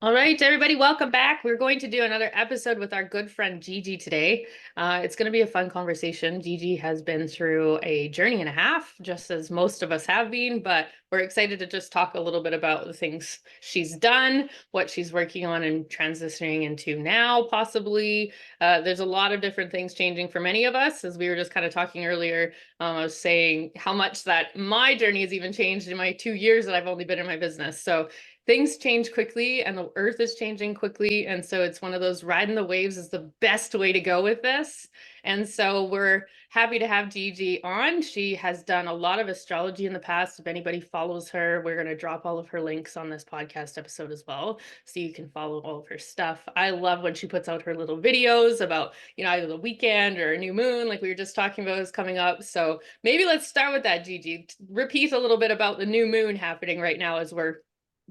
All right, everybody, welcome back. We're going to do another episode with our good friend Gigi today. It's going to be a fun conversation. Gigi has been through a journey and a half, just as most of us have been, but we're excited to just talk a little bit about the things she's done, what she's working on and transitioning into now, possibly. There's a lot of different things changing for many of us, as we were just kind of talking earlier. I was saying how much that my journey has even changed in my 2 years that I've only been in my business. So things change quickly and the earth is changing quickly. And so it's one of those riding the waves is the best way to go with this. And so we're happy to have Gigi on. She has done a lot of astrology in the past. If anybody follows her, we're going to drop all of her links on this podcast episode as well. So you can follow all of her stuff. I love when she puts out her little videos about, either the weekend or a new moon, like we were just talking about is coming up. So maybe let's start with that, Gigi. Repeat a little bit about the new moon happening right now as we're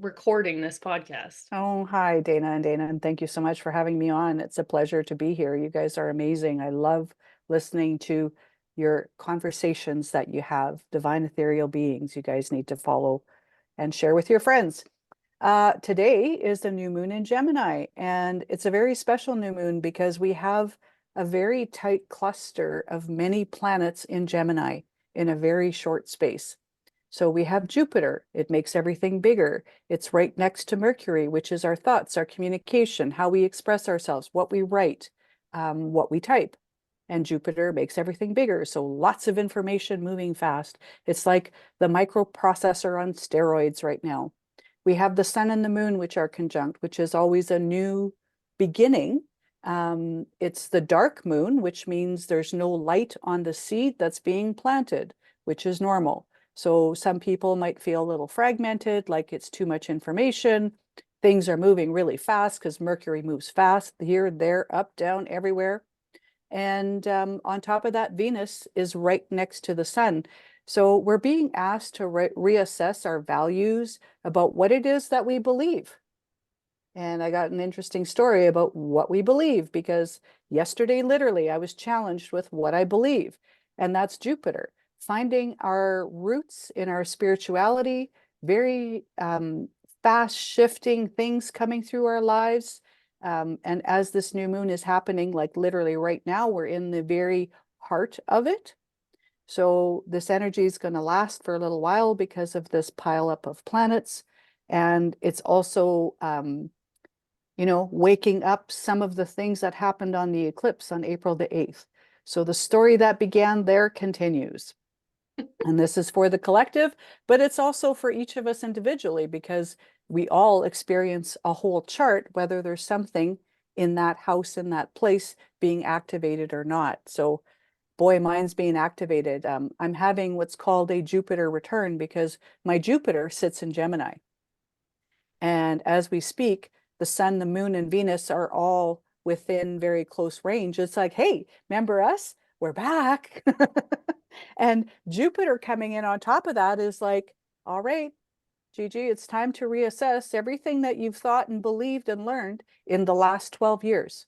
recording this podcast. Oh, hi, Dayna, and thank you so much for having me on. It's a pleasure to be here. You guys are amazing. I love listening to your conversations that you have. Divine ethereal beings, you guys need to follow and share with your friends. Today is the new moon in Gemini, and it's a very special new moon because we have a very tight cluster of many planets in Gemini in a very short space. So we have Jupiter, it makes everything bigger. It's right next to Mercury, which is our thoughts, our communication, how we express ourselves, what we write, what we type. And Jupiter makes everything bigger. So lots of information moving fast. It's like the microprocessor on steroids right now. We have the sun and the moon, which are conjunct, which is always a new beginning. It's the dark moon, which means there's no light on the seed that's being planted, which is normal. So some people might feel a little fragmented, like it's too much information. Things are moving really fast because Mercury moves fast here, there, up, down, everywhere. And on top of that, Venus is right next to the sun. So we're being asked to reassess our values about what it is that we believe. And I got an interesting story about what we believe because yesterday, literally, I was challenged with what I believe, and that's Jupiter. Finding our roots in our spirituality, very fast shifting things coming through our lives. And as this new moon is happening, like literally right now, we're in the very heart of it. So this energy is going to last for a little while because of this pile up of planets. And it's also, waking up some of the things that happened on the eclipse on April the 8th. So the story that began there continues. And this is for the collective, but it's also for each of us individually because we all experience a whole chart, whether there's something in that house, in that place being activated or not. So boy, mine's being activated. I'm having what's called a Jupiter return because my Jupiter sits in Gemini. And as we speak, the sun, the moon, and Venus are all within very close range. It's like, hey, remember us? We're back. And Jupiter coming in on top of that is like, all right, Gigi, it's time to reassess everything that you've thought and believed and learned in the last 12 years,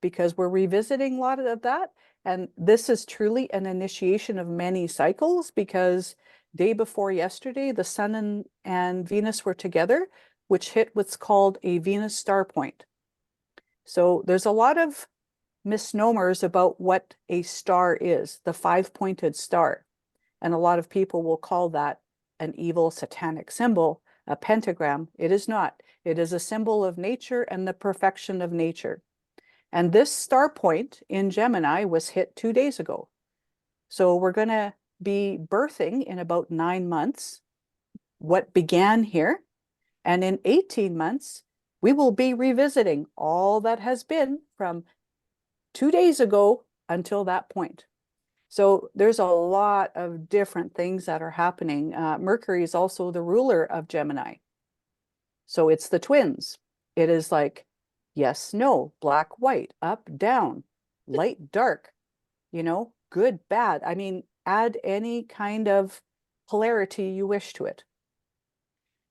because we're revisiting a lot of that. And this is truly an initiation of many cycles because day before yesterday, the sun and Venus were together, which hit what's called a Venus star point. So there's a lot of misnomers about what a star is, the five-pointed star. And a lot of people will call that an evil satanic symbol, a pentagram. It is not. It is a symbol of nature and the perfection of nature. And this star point in Gemini was hit 2 days ago. So we're going to be birthing in about 9 months what began here. And in 18 months, we will be revisiting all that has been from 2 days ago until that point. So there's a lot of different things that are happening. Mercury is also the ruler of Gemini. So it's the twins. It is like, yes, no, black, white, up, down, light, dark, good, bad. I mean, add any kind of polarity you wish to it.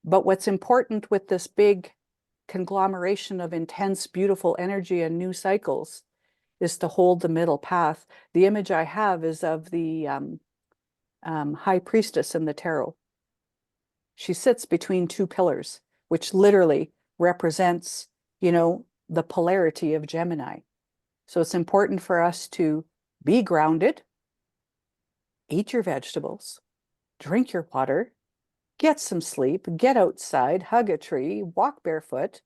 But what's important with this big conglomeration of intense, beautiful energy and new cycles is to hold the middle path. The image I have is of the high priestess in the tarot. She sits between two pillars, which literally represents, you know, the polarity of Gemini. So it's important for us to be grounded, eat your vegetables, drink your water, get some sleep, get outside, hug a tree, walk barefoot,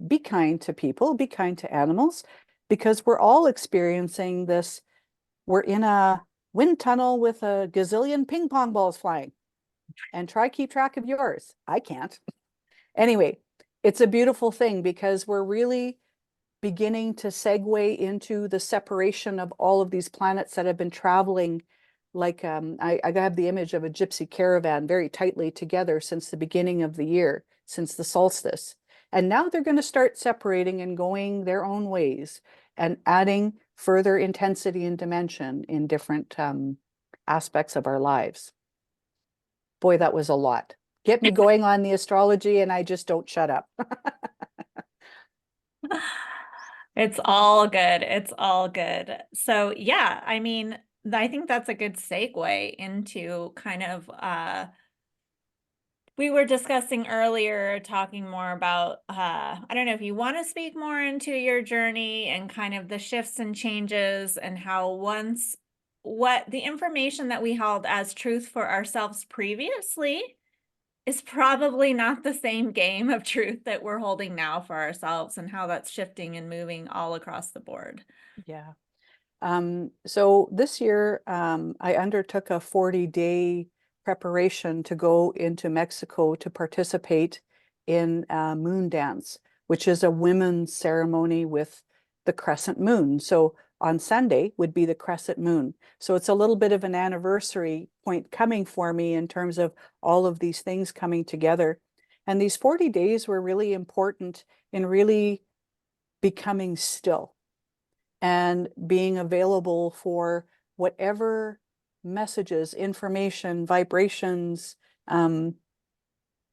be kind to people, be kind to animals, because we're all experiencing this. We're in a wind tunnel with a gazillion ping pong balls flying, and try keep track of yours. I can't. Anyway, it's a beautiful thing because we're really beginning to segue into the separation of all of these planets that have been traveling like I have the image of a gypsy caravan very tightly together since the beginning of the year, since the solstice. And now they're going to start separating and going their own ways and adding further intensity and dimension in different aspects of our lives. Boy, that was a lot. Get me going on the astrology and I just don't shut up. It's all good. It's all good. So yeah, I mean, I think that's a good segue into kind of we were discussing earlier, talking more about I don't know if you want to speak more into your journey and kind of the shifts and changes and how once what the information that we held as truth for ourselves previously is probably not the same game of truth that we're holding now for ourselves and how that's shifting and moving all across the board. Yeah. So this year, I undertook a 40-day preparation to go into Mexico to participate in moon dance, which is a women's ceremony with the crescent moon. So on Sunday would be the crescent moon. So it's a little bit of an anniversary point coming for me in terms of all of these things coming together. And these 40 days were really important in really becoming still and being available for whatever messages, information, vibrations,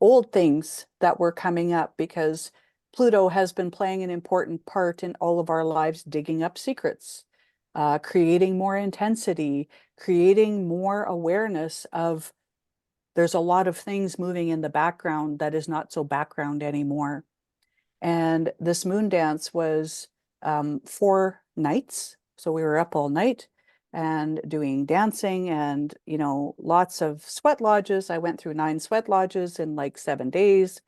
old things that were coming up, because Pluto has been playing an important part in all of our lives, digging up secrets, creating more intensity, creating more awareness of there's a lot of things moving in the background that is not so background anymore. And this moon dance was 4 nights. So we were up all night and doing dancing and, you know, lots of sweat lodges. I went through 9 sweat lodges in like 7 days.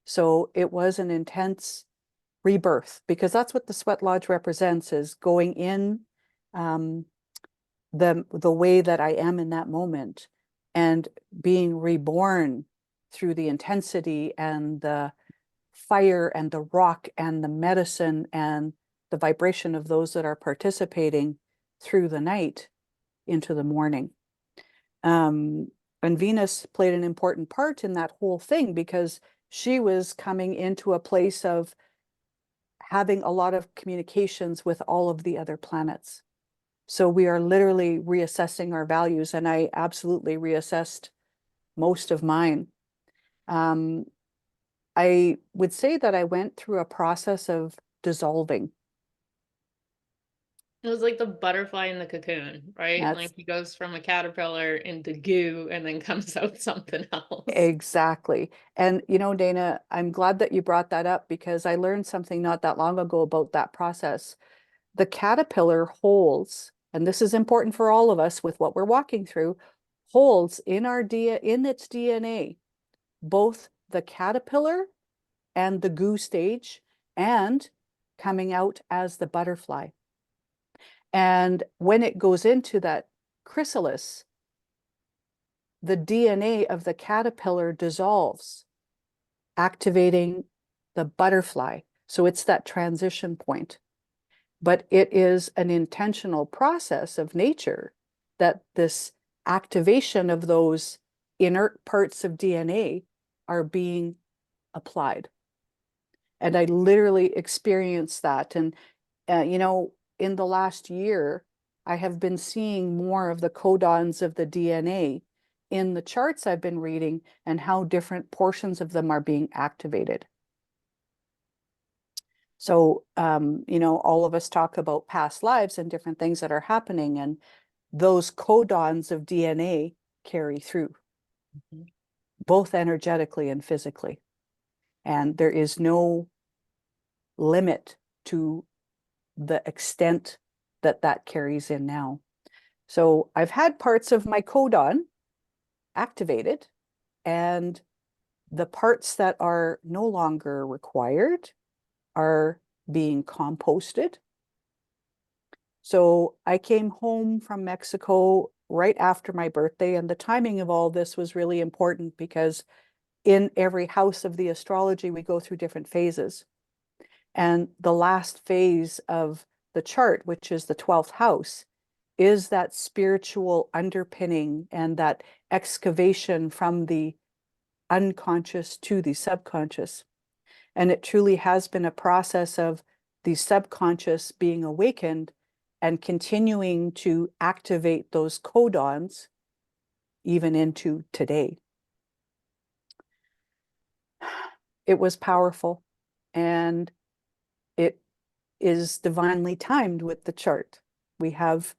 So it was an intense rebirth, because that's what the sweat lodge represents, is going in the way that I am in that moment and being reborn through the intensity and the fire and the rock and the medicine and the vibration of those that are participating through the night into the morning. And Venus played an important part in that whole thing, because she was coming into a place of having a lot of communications with all of the other planets. So we are literally reassessing our values, and I absolutely reassessed most of mine. I would say that I went through a process of dissolving. It was like the butterfly in the cocoon, right? That's Like he goes from a caterpillar into goo and then comes out something else. exactly. And you know, Dayna, I'm glad that you brought that up, because I learned something not that long ago about that process. The caterpillar holds, and this is important for all of us with what we're walking through, holds in its DNA both the caterpillar and the goo stage, and coming out as the butterfly. And when it goes into that chrysalis, the DNA of the caterpillar dissolves, activating the butterfly. So it's that transition point. But it is an intentional process of nature that this activation of those inert parts of DNA are being applied. And I literally experienced that. And, you know, in the last year, I have been seeing more of the codons of the DNA in the charts I've been reading, and how different portions of them are being activated. So, you know, all of us talk about past lives and different things that are happening, and those codons of DNA carry through, both energetically and physically. And there is no limit to the extent that that carries in now. So I've had parts of my codon activated, and the parts that are no longer required are being composted. So I came home from Mexico right after my birthday, and the timing of all this was really important because in every house of the astrology, we go through different phases. And the last phase of the chart, which is the 12th house, is that spiritual underpinning and that excavation from the unconscious to the subconscious. And it truly has been a process of the subconscious being awakened and continuing to activate those codons even into today. It was powerful, and it is divinely timed with the chart. We have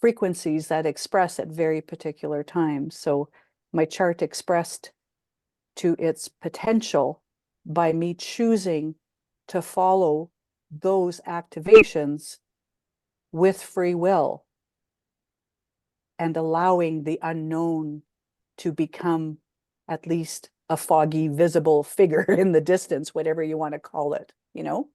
frequencies that express at very particular times. So my chart expressed to its potential by me choosing to follow those activations with free will and allowing the unknown to become at least a foggy, visible figure in the distance, whatever you want to call it, you know?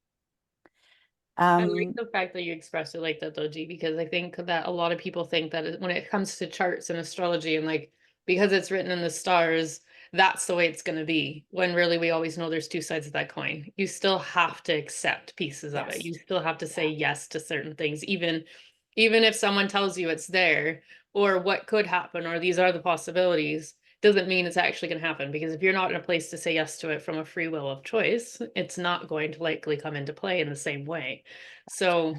I like the fact that you expressed it like that, though, G, because I think that a lot of people think that when it comes to charts and astrology and like, because it's written in the stars, that's the way it's going to be. When really we always know there's two sides of that coin. You still have to accept pieces of it. Yes. You still have to say yes to certain things, even if someone tells you it's there or what could happen or these are the possibilities, doesn't mean it's actually going to happen, because if you're not in a place to say yes to it from a free will of choice, it's not going to likely come into play in the same way. So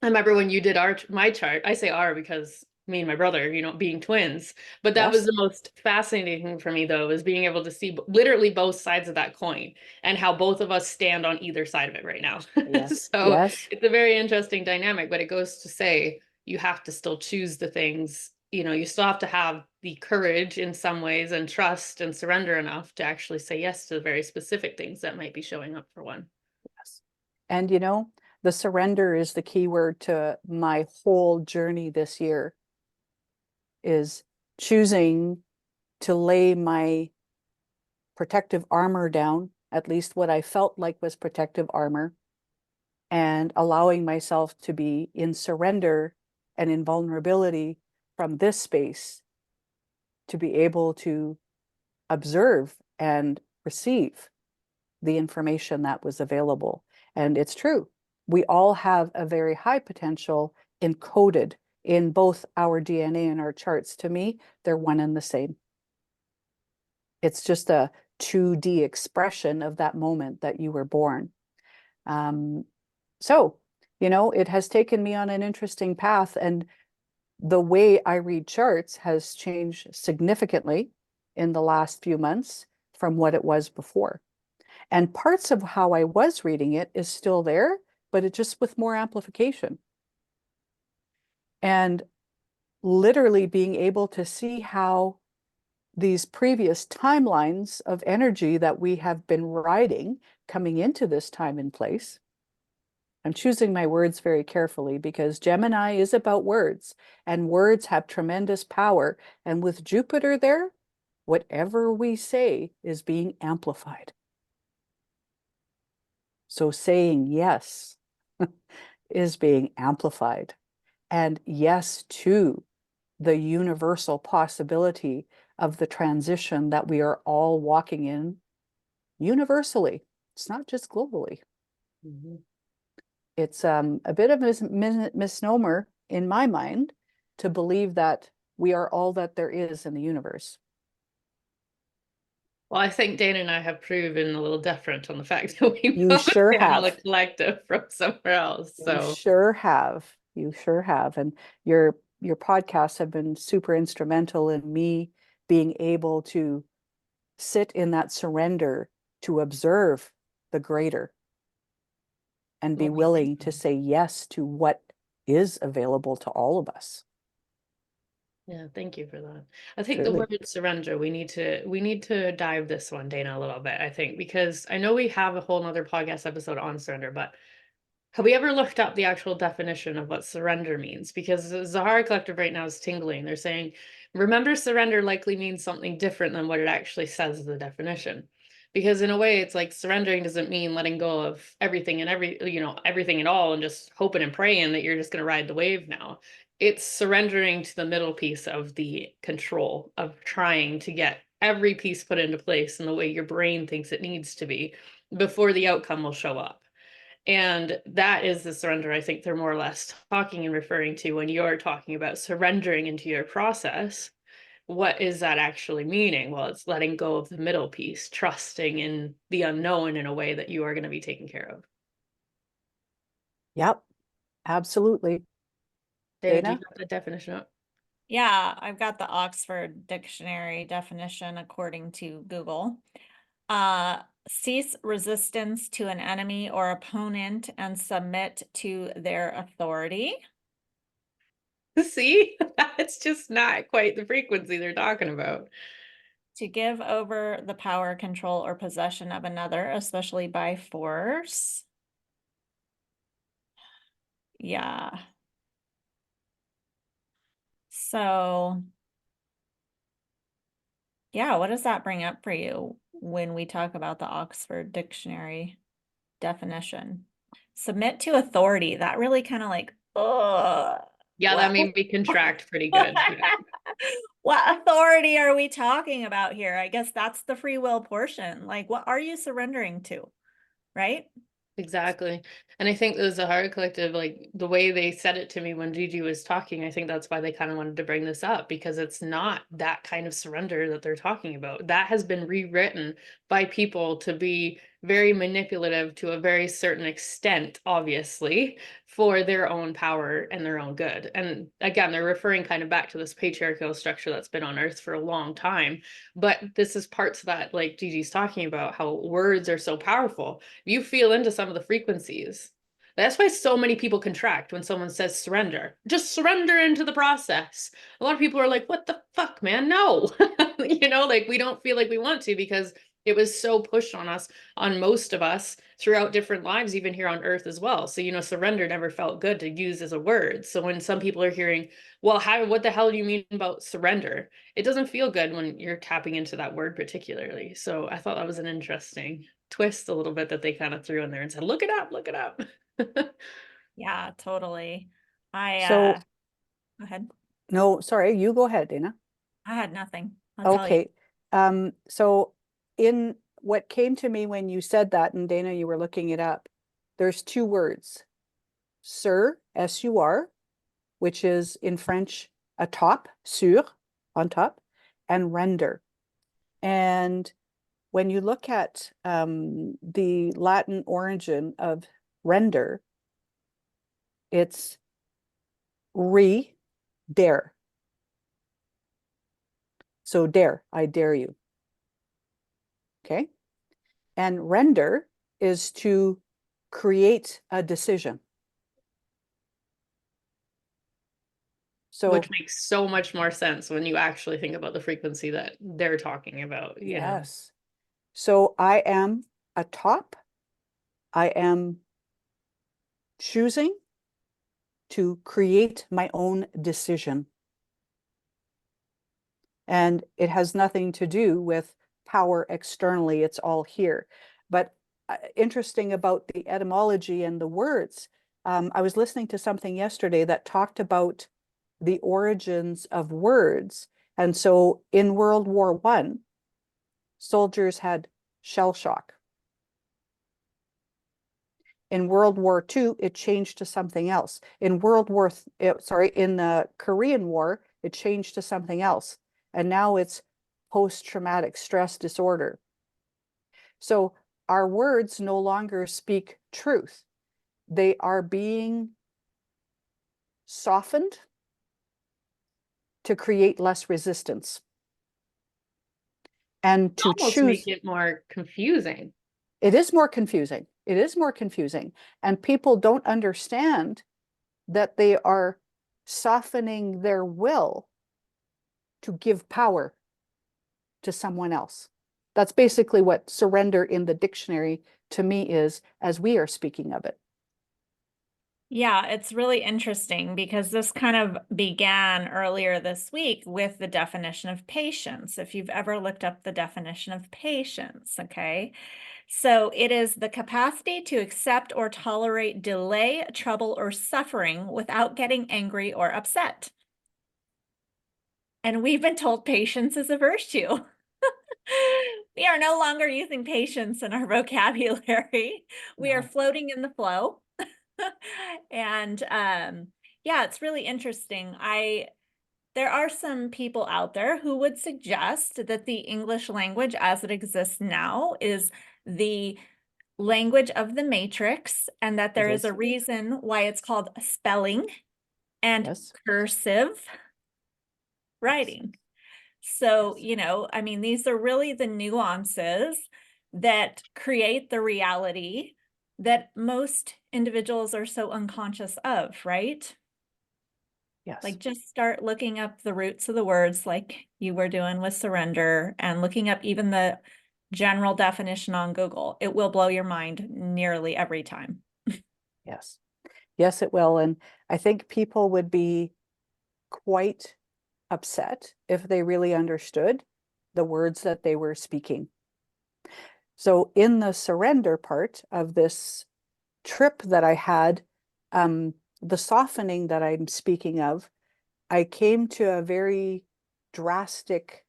I remember when you did my chart, I say our because me and my brother, being twins, but that was Yes. the most fascinating thing for me, though, is being able to see literally both sides of that coin and how both of us stand on either side of it right now. Yes. So Yes. it's a very interesting dynamic, but it goes to say you have to still choose the things, you still have to have the courage in some ways and trust and surrender enough to actually say yes to the very specific things that might be showing up for one. Yes. And the surrender is the key word to my whole journey this year, is choosing to lay my protective armor down, at least what I felt like was protective armor, and allowing myself to be in surrender and in vulnerability from this space to be able to observe and receive the information that was available. And it's true. We all have a very high potential encoded in both our DNA and our charts. To me, they're one and the same. It's just a 2D expression of that moment that you were born. So, it has taken me on an interesting path, and the way I read charts has changed significantly in the last few months from what it was before. And parts of how I was reading it is still there, but it just with more amplification. And literally being able to see how these previous timelines of energy that we have been riding coming into this time and place. I'm choosing my words very carefully because Gemini is about words, and words have tremendous power. And with Jupiter there, whatever we say is being amplified. So saying yes is being amplified, and yes to the universal possibility of the transition that we are all walking in universally. It's not just globally. Mm-hmm. It's a bit of a misnomer in my mind to believe that we are all that there is in the universe. Well, I think Dana and I have proven a little different on the fact that we You both sure handle a have. collective from somewhere else. You So sure have. You sure have. And your podcasts have been super instrumental in me being able to sit in that surrender to observe the greater and be well, thank willing to you. say yes to what is available to all of us. Yeah, thank you for that. I think the Truly. word surrender, we need to dive this one, Dana, a little bit, I think, because I know we have a whole nother podcast episode on surrender, but have we ever looked up the actual definition of what surrender means? Because the Zahara Collective right now is tingling. They're saying, remember, surrender likely means something different than what it actually says as the definition. Because in a way, it's like surrendering doesn't mean letting go of everything and everything at all and just hoping and praying that you're just going to ride the wave now. It's surrendering to the middle piece of the control of trying to get every piece put into place in the way your brain thinks it needs to be before the outcome will show up. And that is the surrender I think they're more or less talking and referring to when you're talking about surrendering into your process. What is that actually meaning? Well, it's letting go of the middle piece, trusting in the unknown in a way that you are going to be taken care of. Yep, absolutely. Dana, do you Dana? have the definition up? Yeah, I've got the Oxford Dictionary definition according to Google. Cease resistance to an enemy or opponent and submit to their authority. See, it's just not quite the frequency they're talking about. To give over the power, control, or possession of another, especially by force. Yeah. So, yeah, what does that bring up for you when we talk about the Oxford Dictionary definition? Submit to authority. That really kind of like, oh, Yeah, that what? made me contract pretty good. Yeah. What authority are we talking about here? I guess that's the free will portion. Like, what are you surrendering to? Right? Exactly. And I think the Zahara Collective, like the way they said it to me when Gigi was talking, I think that's why they kind of wanted to bring this up because it's not that kind of surrender that they're talking about. That has been rewritten by people to be very manipulative to a very certain extent, obviously, for their own power and their own good. And again, they're referring kind of back to this patriarchal structure that's been on Earth for a long time. But this is parts of that, like Gigi's talking about, how words are so powerful. You feel into some of the frequencies. That's why so many people contract when someone says surrender. Just surrender into the process. A lot of people are like, what the fuck, man? No. Like we don't feel like we want to because it was so pushed on us, on most of us throughout different lives, even here on earth as well. So, surrender never felt good to use as a word. So when some people are hearing, well, what the hell do you mean about surrender? It doesn't feel good when you're tapping into that word particularly. So I thought that was an interesting twist a little bit that they kind of threw in there and said, look it up, look it up. Yeah, totally. So, Go ahead. no, sorry, you go ahead, Dana. I had nothing. I'll tell you. Okay. So in what came to me when you said that, and Dana, you were looking it up, there's two words, sur, S-U-R, which is in French, atop, sur, on top, and render. And when you look at the Latin origin of render, it's dare. So dare, I dare you. Okay. And render is to create a decision. So Which makes so much more sense when you actually think about the frequency that they're talking about, yes. So I am atop. I am choosing to create my own decision. And it has nothing to do with power externally. It's all here. But interesting about the etymology and the words. I was listening to something yesterday that talked about the origins of words. And so in World War I, soldiers had shell shock. In World War II, it changed to something else. In in the Korean War, it changed to something else. And now it's post-traumatic stress disorder. So our words no longer speak truth. They are being softened to create less resistance. And to almost make choose, it more confusing. it is more confusing. It is more confusing. And people don't understand that they are softening their will to give power to someone else. That's basically what surrender in the dictionary to me is, as we are speaking of it. Yeah, it's really interesting because this kind of began earlier this week with the definition of patience. If you've ever looked up the definition of patience, okay? So it is the capacity to accept or tolerate delay, trouble, or suffering without getting angry or upset. And we've been told patience is a virtue. We are no longer using patience in our vocabulary. We are No. floating in the flow. And yeah, it's really interesting. There are some people out there who would suggest that the English language as it exists now is the language of the matrix, and that there It is a is. reason why it's called spelling and Yes. cursive writing. So, you know, I mean, these are really the nuances that create the reality that most individuals are so unconscious of, right? Yes. Like just start looking up the roots of the words like you were doing with surrender and looking up even the general definition on Google. It will blow your mind nearly every time. Yes. Yes, it will. And I think people would be quite upset if they really understood the words that they were speaking. So in the surrender part of this trip that I had, the softening that I'm speaking of, I came to a very drastic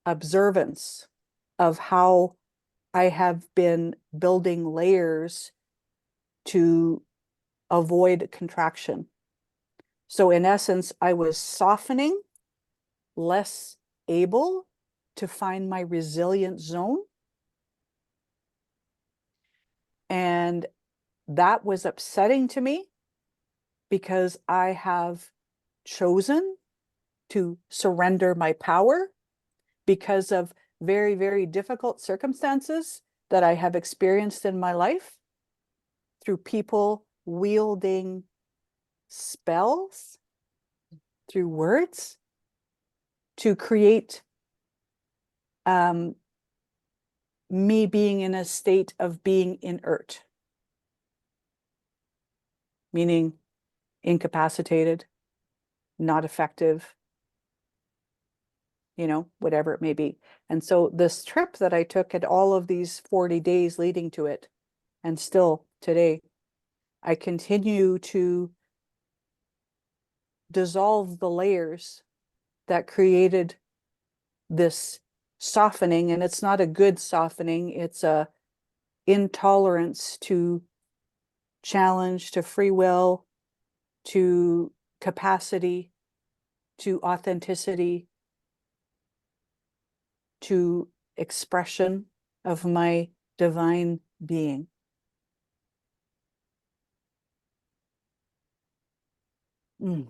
observance of how I have been building layers to avoid contraction. So in essence, I was softening, less able to find my resilient zone. And that was upsetting to me because I have chosen to surrender my power because of very, very difficult circumstances that I have experienced in my life through people wielding spells through words to create me being in a state of being inert, meaning incapacitated, not effective, you know, whatever it may be. And so this trip that I took at all of these 40 days leading to it, and still today, I continue to dissolve the layers that created this softening. And it's not a good softening, it's a intolerance to challenge, to free will, to capacity, to authenticity, to expression of my divine being. It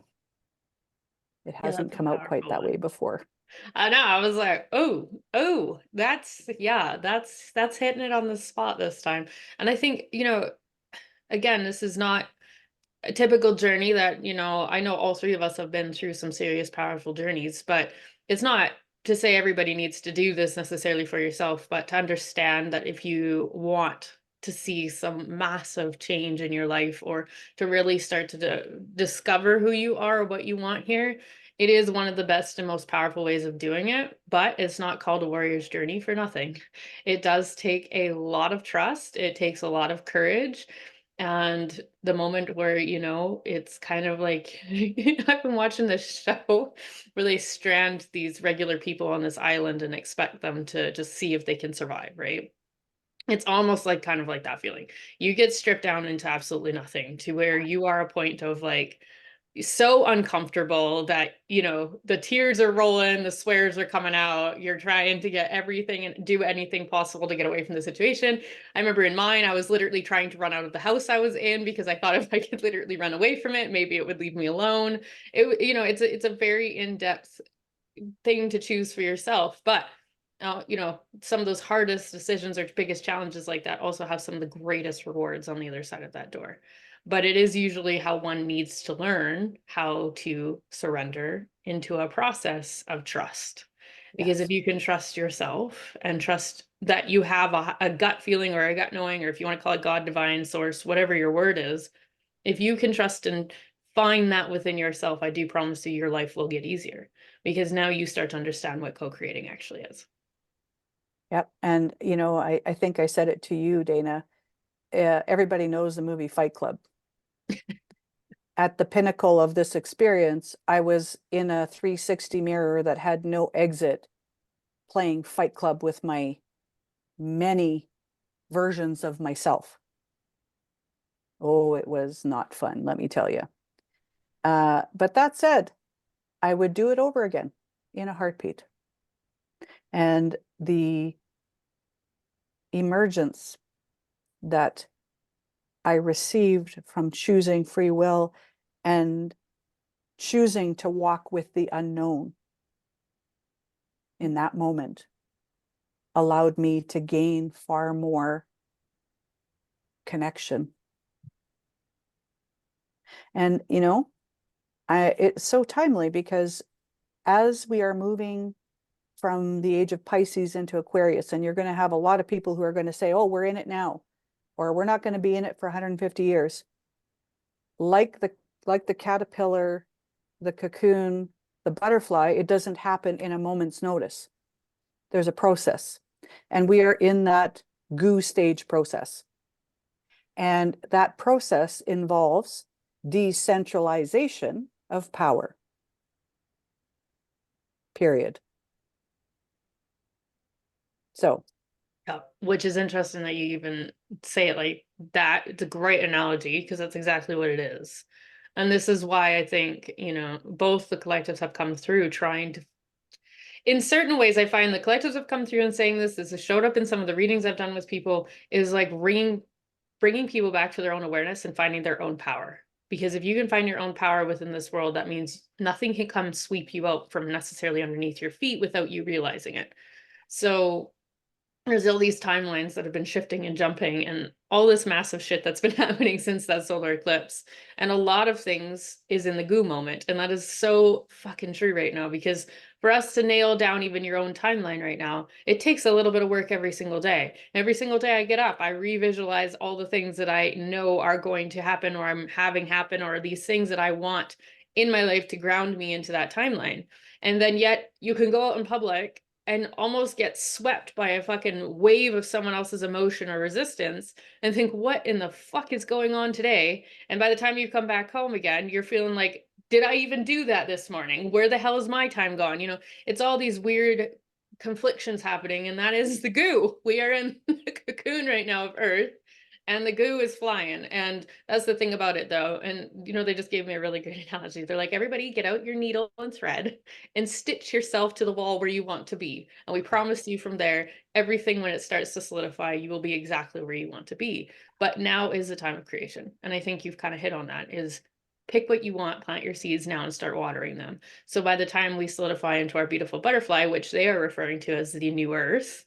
Yeah, hasn't that's a come out quite powerful that one. way before. I know. I was like, oh, that's hitting it on the spot this time. And I think, again, this is not a typical journey that, I know all three of us have been through some serious, powerful journeys, but it's not to say everybody needs to do this necessarily for yourself, but to understand that if you want to see some massive change in your life or to really start to discover who you are or what you want here, it is one of the best and most powerful ways of doing it, but it's not called a warrior's journey for nothing. It does take a lot of trust. It takes a lot of courage. And the moment where, it's kind of like I've been watching this show where they strand these regular people on this island and expect them to just see if they can survive, right? It's almost like kind of like that feeling. You get stripped down into absolutely nothing to where you are a point of like so uncomfortable that, the tears are rolling, the swears are coming out. You're trying to get everything and do anything possible to get away from the situation. I remember in mine, I was literally trying to run out of the house I was in because I thought if I could literally run away from it, maybe it would leave me alone. It's a very in-depth thing to choose for yourself. But some of those hardest decisions or biggest challenges like that also have some of the greatest rewards on the other side of that door. but it is usually how one needs to learn how to surrender into a process of trust. Because if Yes. you can trust yourself and trust that you have a gut feeling or a gut knowing, or if you want to call it God, divine source, whatever your word is, if you can trust and find that within yourself, I do promise you your life will get easier, because now you start to understand what co-creating actually is. Yep. And, you know, I think I said it to you, Dayna. Everybody knows the movie Fight Club. At the pinnacle of this experience, I was in a 360 mirror that had no exit, playing Fight Club with my many versions of myself. Oh, it was not fun, let me tell you. But that said, I would do it over again in a heartbeat. And the emergence that I received from choosing free will and choosing to walk with the unknown in that moment allowed me to gain far more connection. And, you know, it's so timely because as we are moving from the age of Pisces into Aquarius, and you're going to have a lot of people who are going to say, oh, we're in it now, or we're not going to be in it for 150 years. Like the caterpillar, the cocoon, the butterfly, it doesn't happen in a moment's notice. There's a process. And we are in that goo stage process. And that process involves decentralization of power. Period. So, Yeah, which is interesting that you even say it like that. It's a great analogy because that's exactly what it is. And this is why I think, you know, both the collectives have come through trying to, in certain ways, I find the collectives have come through and saying this has showed up in some of the readings I've done with people, is like bringing people back to their own awareness and finding their own power. Because if you can find your own power within this world, that means nothing can come sweep you out from necessarily underneath your feet without you realizing it. So there's all these timelines that have been shifting and jumping and all this massive shit that's been happening since that solar eclipse. And a lot of things is in the goo moment. And that is so fucking true right now, because for us to nail down even your own timeline right now, it takes a little bit of work every single day. Every single day I get up, I revisualize all the things that I know are going to happen or I'm having happen, or these things that I want in my life to ground me into that timeline. And then yet you can go out in public and almost get swept by a fucking wave of someone else's emotion or resistance and think, what in the fuck is going on today? And by the time you come back home again, you're feeling like, did I even do that this morning? Where the hell is my time gone? You know, it's all these weird conflictions happening, and that is the goo. We are in the cocoon right now of Earth, and the goo is flying. And that's the thing about it, though. And, you know, they just gave me a really great analogy. They're like, everybody get out your needle and thread and stitch yourself to the wall where you want to be. And we promise you from there, everything, when it starts to solidify, you will be exactly where you want to be. But now is the time of creation. And I think you've kind of hit on that, is pick what you want, plant your seeds now and start watering them. So by the time we solidify into our beautiful butterfly, which they are referring to as the new earth,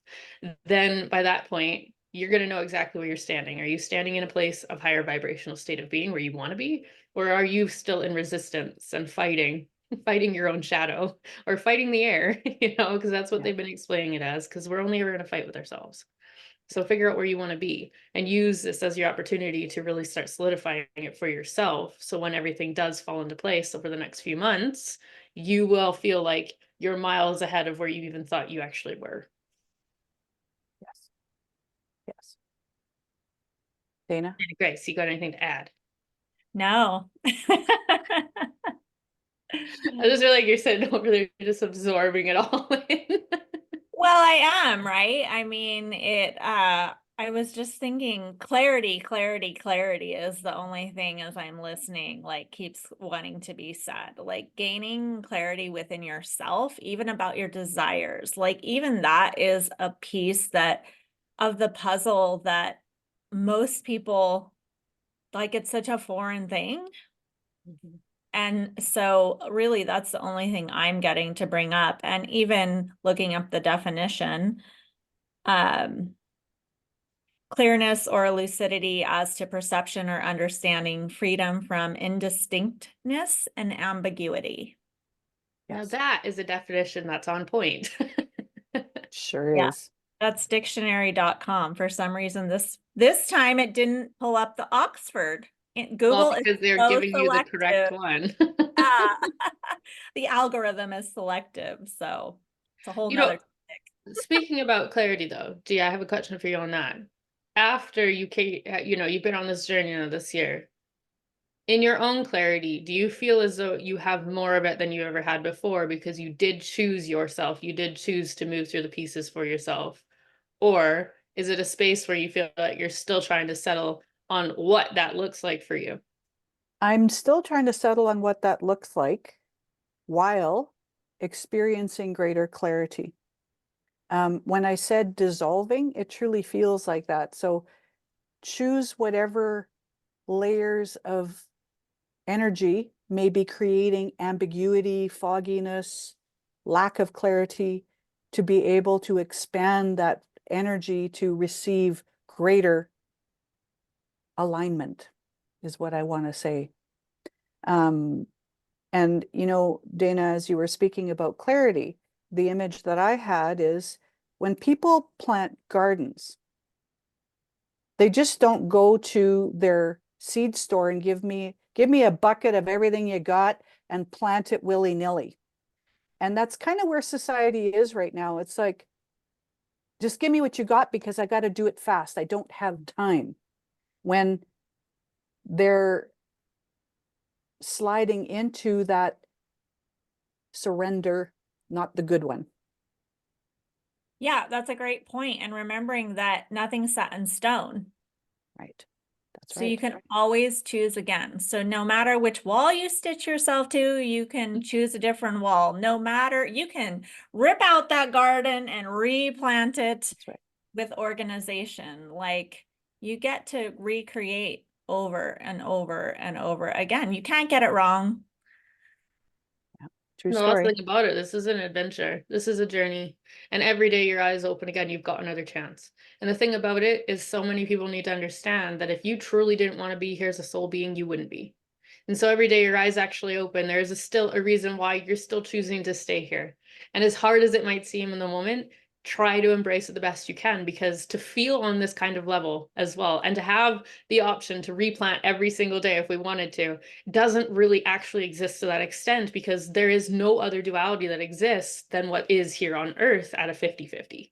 then by that point, you're going to know exactly where you're standing. Are you standing in a place of higher vibrational state of being where you want to be? Or are you still in resistance and fighting your own shadow, or fighting the air, you know, because that's what they've been explaining it as, because we're only ever going to fight with ourselves. So figure out where you want to be and use this as your opportunity to really start solidifying it for yourself. So when everything does fall into place over the next few months, you will feel like you're miles ahead of where you even thought you actually were. yes. Yes. Dayna? Grace, you got anything to add? No. I just feel like you're sitting over there just absorbing it all in. Well, I am, right? I mean, I was just thinking clarity is the only thing as I'm listening, like keeps wanting to be said. Like gaining clarity within yourself, even about your desires. Like even that is a piece that of the puzzle that most people, like, it's such a foreign thing. And so really that's the only thing I'm getting to bring up. And even looking up the definition, clearness or lucidity as to perception or understanding, freedom from indistinctness and ambiguity. Now Yes, that is a definition that's on point. sure Yeah. is. That's dictionary.com. For some reason, this time it didn't pull up the Oxford. Well, Google is because they're so giving you the correct selective. one. Ah, the algorithm is selective, so it's a whole You know, nother. speaking about clarity though, G, I have a question for you on that. After you came, you've been on this journey now this year. In your own clarity, do you feel as though you have more of it than you ever had before because you did choose yourself, you did choose to move through the pieces for yourself? Or is it a space where you feel like you're still trying to settle on what that looks like for you? I'm still trying to settle on what that looks like while experiencing greater clarity. When I said dissolving, it truly feels like that. So choose whatever layers of energy may be creating ambiguity, fogginess, lack of clarity, to be able to expand that energy to receive greater alignment, is what I want to say. And, Dayna, as you were speaking about clarity, the image that I had is when people plant gardens, they just don't go to their seed store and give me a bucket of everything you got and plant it willy-nilly. And that's kind of where society is right now. It's like, just give me what you got because I got to do it fast. I don't have time. When they're sliding into that surrender, not the good one. Yeah, that's a great point. And remembering that nothing's set in stone. Right. That's So right. you can always choose again. So no matter which wall you stitch yourself to, you can choose a different wall. No matter, you can rip out that garden and replant it That's right. with organization. Like you get to recreate over and over and over again. You can't get it wrong. True The last story. thing about it, this is an adventure. This is a journey. And every day your eyes open again, you've got another chance. And the thing about it is so many people need to understand that if you truly didn't want to be here as a soul being, you wouldn't be. And so every day your eyes actually open, there's still a reason why you're still choosing to stay here. And as hard as it might seem in the moment, try to embrace it the best you can, because to feel on this kind of level as well, and to have the option to replant every single day if we wanted to, doesn't really actually exist to that extent, because there is no other duality that exists than what is here on Earth at a 50-50.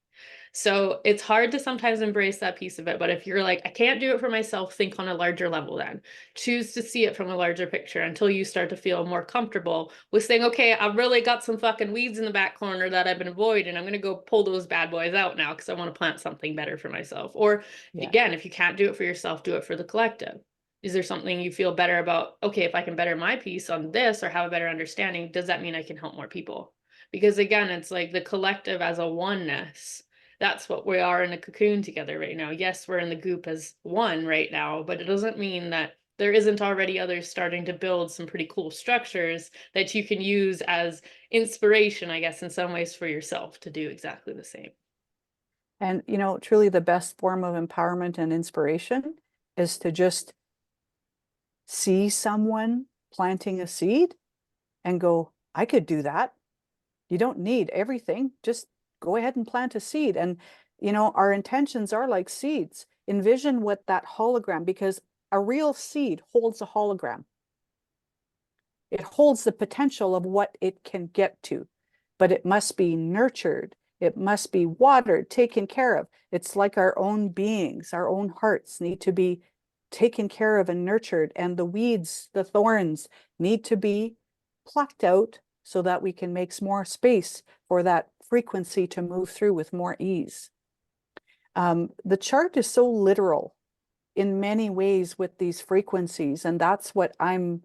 So it's hard to sometimes embrace that piece of it. But if you're like, I can't do it for myself, think on a larger level then. Choose to see it from a larger picture until you start to feel more comfortable with saying, okay, I've really got some fucking weeds in the back corner that I've been avoiding. I'm going to go pull those bad boys out now because I want to plant something better for myself. Or Yeah. again, if you can't do it for yourself, do it for the collective. Is there something you feel better about? Okay, if I can better my piece on this or have a better understanding, does that mean I can help more people? Because again, it's like the collective as a oneness. That's what we are in a cocoon together right now. Yes, we're in the group as one right now, but it doesn't mean that there isn't already others starting to build some pretty cool structures that you can use as inspiration, I guess, in some ways for yourself to do exactly the same. And, truly the best form of empowerment and inspiration is to just see someone planting a seed and go, I could do that. You don't need everything. Just go ahead and plant a seed. And, our intentions are like seeds. Envision what that hologram, because a real seed holds a hologram. It holds the potential of what it can get to, but it must be nurtured. It must be watered, taken care of. It's like our own beings, our own hearts need to be taken care of and nurtured. And the weeds, the thorns need to be plucked out so that we can make more space for that frequency to move through with more ease. The chart is so literal in many ways with these frequencies, and that's what I'm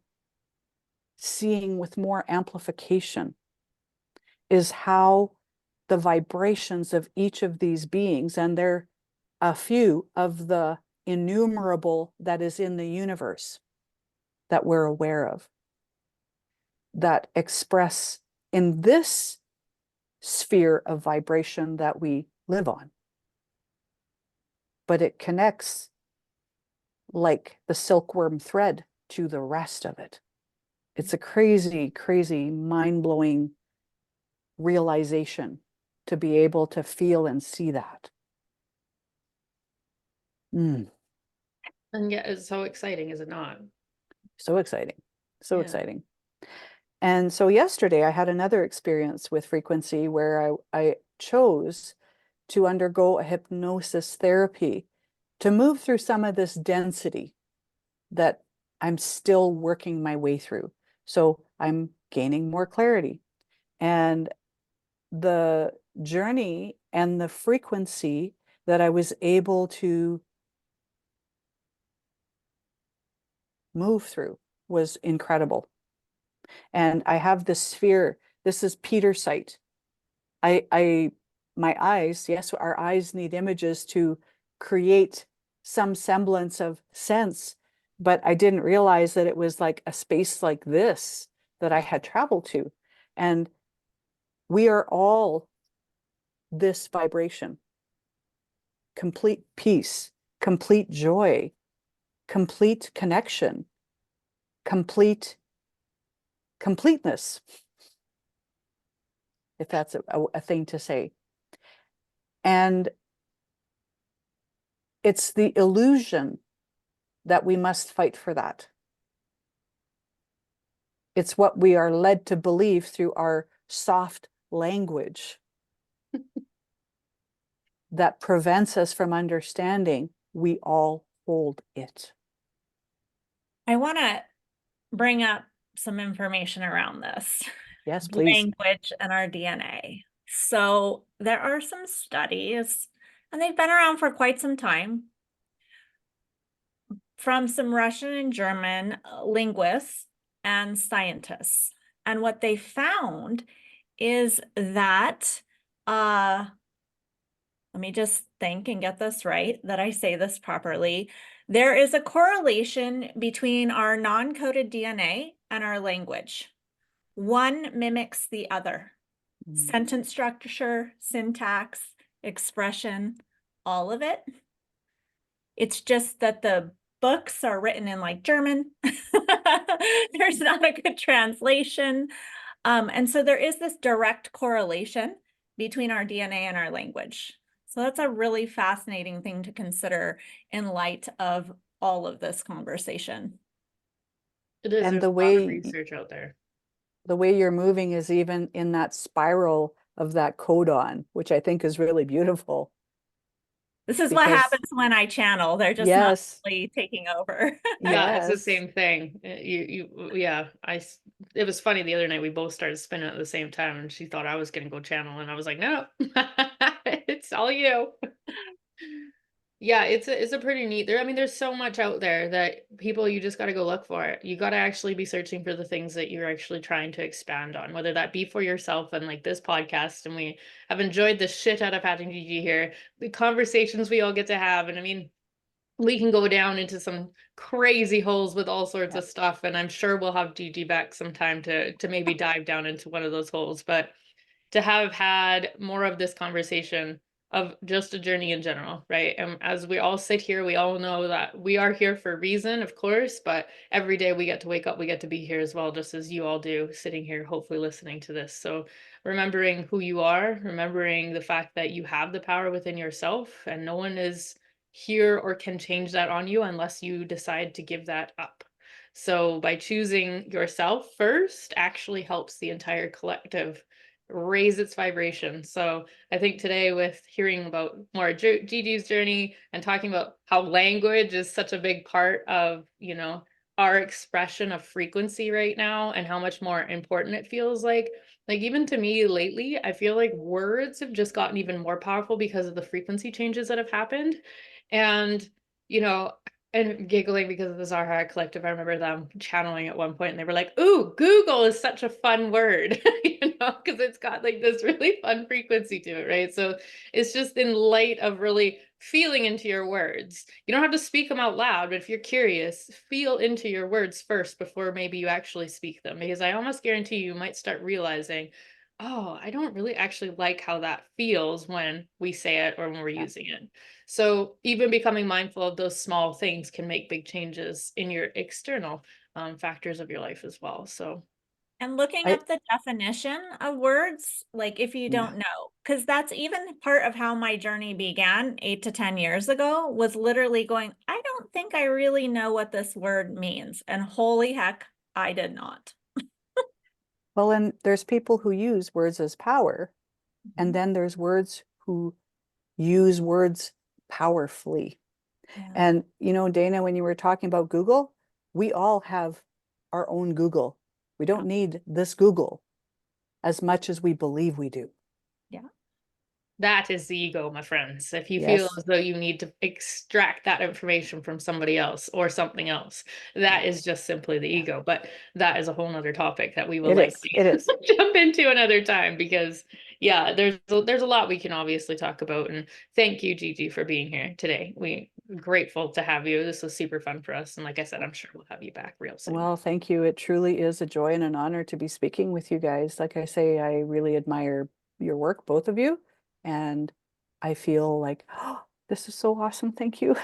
seeing with more amplification, is how the vibrations of each of these beings, and they're a few of the innumerable that is in the universe that we're aware of, that express in this sphere of vibration that we live on. but it connects like the silkworm thread to the rest of it. It's a crazy, crazy, mind-blowing realization to be able to feel and see that. And yet it's so exciting, is it not? So exciting. So Yeah. exciting. And so yesterday I had another experience with frequency where I chose to undergo a hypnosis therapy to move through some of this density that I'm still working my way through. So I'm gaining more clarity. And the journey and the frequency that I was able to move through was incredible. And I have this sphere. This is Peter sight. My eyes, yes, our eyes need images to create some semblance of sense, but I didn't realize that it was like a space like this that I had traveled to. And we are all this vibration, complete peace, complete joy, complete connection, complete completeness, if that's a thing to say. And it's the illusion that we must fight for that. It's what we are led to believe through our soft language that prevents us from understanding we all hold it. I want to bring up some information around this. Yes, please. Language and our DNA. So there are some studies, and they've been around for quite some time, from some Russian and German linguists and scientists. And what they found is that, let me just think and get this right, that I say this properly. There is a correlation between our non-coded DNA and our language. One mimics the other. Sentence structure, syntax, expression, all of it. It's just that the books are written in like German. There's not a good translation. And so there is this direct correlation between our DNA and our language. So that's a really fascinating thing to consider in light of all of this conversation. It is. And There's the a lot of way research out there. the way you're moving is even in that spiral of that codon, which I think is really beautiful. This is what Because happens when I channel. They're just not yes, really taking over. Yeah, it's the yes, same thing. Yeah, it was funny the other night we both started spinning at the same time and she thought I was gonna go channel and I was like, no, it's all you. Yeah, it's a pretty neat there. I mean, there's so much out there that people you just got to go look for it. You got to actually be searching for the things that you're actually trying to expand on, whether that be for yourself and like this podcast. And we have enjoyed the shit out of having Gigi here, the conversations we all get to have. And I mean, we can go down into some crazy holes with all sorts of stuff. And I'm sure we'll have Gigi back sometime to maybe dive down into one of those holes. But to have had more of this conversation of just a journey in general, right? And as we all sit here, we all know that we are here for a reason, of course, but every day we get to wake up, we get to be here as well, just as you all do, sitting here, hopefully listening to this. So remembering who you are, remembering the fact that you have the power within yourself and no one is here or can change that on you unless you decide to give that up. So by choosing yourself first actually helps the entire collective raise its vibration. So I think today with hearing about more Gigi's journey and talking about how language is such a big part of, our expression of frequency right now and how much more important it feels like even to me lately, I feel like words have just gotten even more powerful because of the frequency changes that have happened. And, you know, and giggling because of the Zahara Collective, I remember them channeling at one point and they were like, ooh, Google is such a fun word, because it's got like this really fun frequency to it, right? So it's just in light of really feeling into your words. You don't have to speak them out loud, but if you're curious, feel into your words first before maybe you actually speak them, because I almost guarantee you might start realizing, oh, I don't really actually like how that feels when we say it or when we're using it. So even becoming mindful of those small things can make big changes in your external factors of your life as well. So And looking I up the definition of words, like if you yeah. don't know, because that's even part of how my journey began 8 to 10 years ago, was literally going, I don't think I really know what this word means. And holy heck, I did not. Well, and there's people who use words as power, and Mhm. then there's words who use words powerfully. Yeah. And you know, Dayna, when you were talking about Google, we all have our own Google. We Yeah. don't need this Google as much as we believe we do. Yeah. that is the ego, my friends. If you feel Yes, as though you need to extract that information from somebody else or something else, that is just simply the ego. But that is a whole nother topic that we will it is. likely It is. jump into another time because yeah, there's a lot we can obviously talk about. And thank you, Gigi, for being here today. We grateful to have you. This was super fun for us. And like I said, I'm sure we'll have you back real soon. Well, thank you. It truly is a joy and an honor to be speaking with you guys. Like I say, I really admire your work, both of you. And I feel like, oh, this is so awesome. Thank you.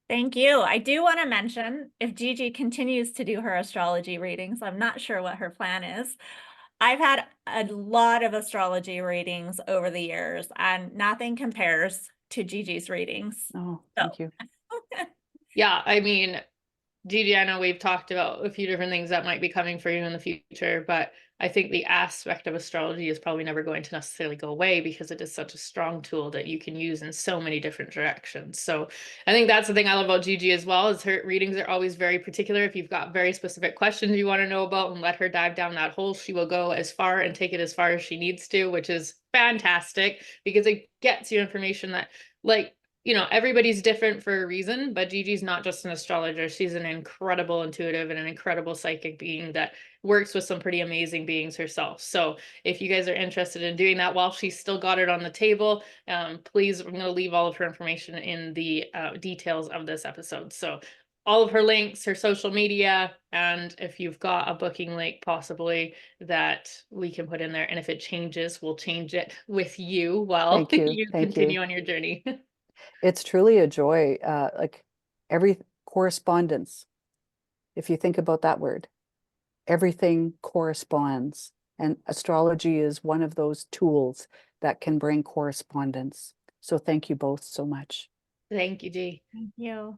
Thank you. I do want to mention, if Gigi continues to do her astrology readings, I'm not sure what her plan is. I've had a lot of astrology readings over the years, and nothing compares to Gigi's readings. Oh, So, thank you. Yeah, I mean, Gigi, I know we've talked about a few different things that might be coming for you in the future, but I think the aspect of astrology is probably never going to necessarily go away because it is such a strong tool that you can use in so many different directions. So I think that's the thing I love about Gigi as well, is her readings are always very particular. If you've got very specific questions you want to know about and let her dive down that hole, she will go as far and take it as far as she needs to, which is fantastic because it gets you information that, like, everybody's different for a reason, but Gigi's not just an astrologer. She's an incredible intuitive and an incredible psychic being that works with some pretty amazing beings herself. So if you guys are interested in doing that while she's still got it on the table, please, I'm going to leave all of her information in the details of this episode. So all of her links, her social media, and if you've got a booking link possibly that we can put in there. And if it changes, we'll change it with you while Thank you. you Thank you. continue on your journey. It's truly a joy. Like every correspondence, if you think about that word, everything corresponds. And astrology is one of those tools that can bring correspondence. So thank you both so much. Thank you, Dee. thank you.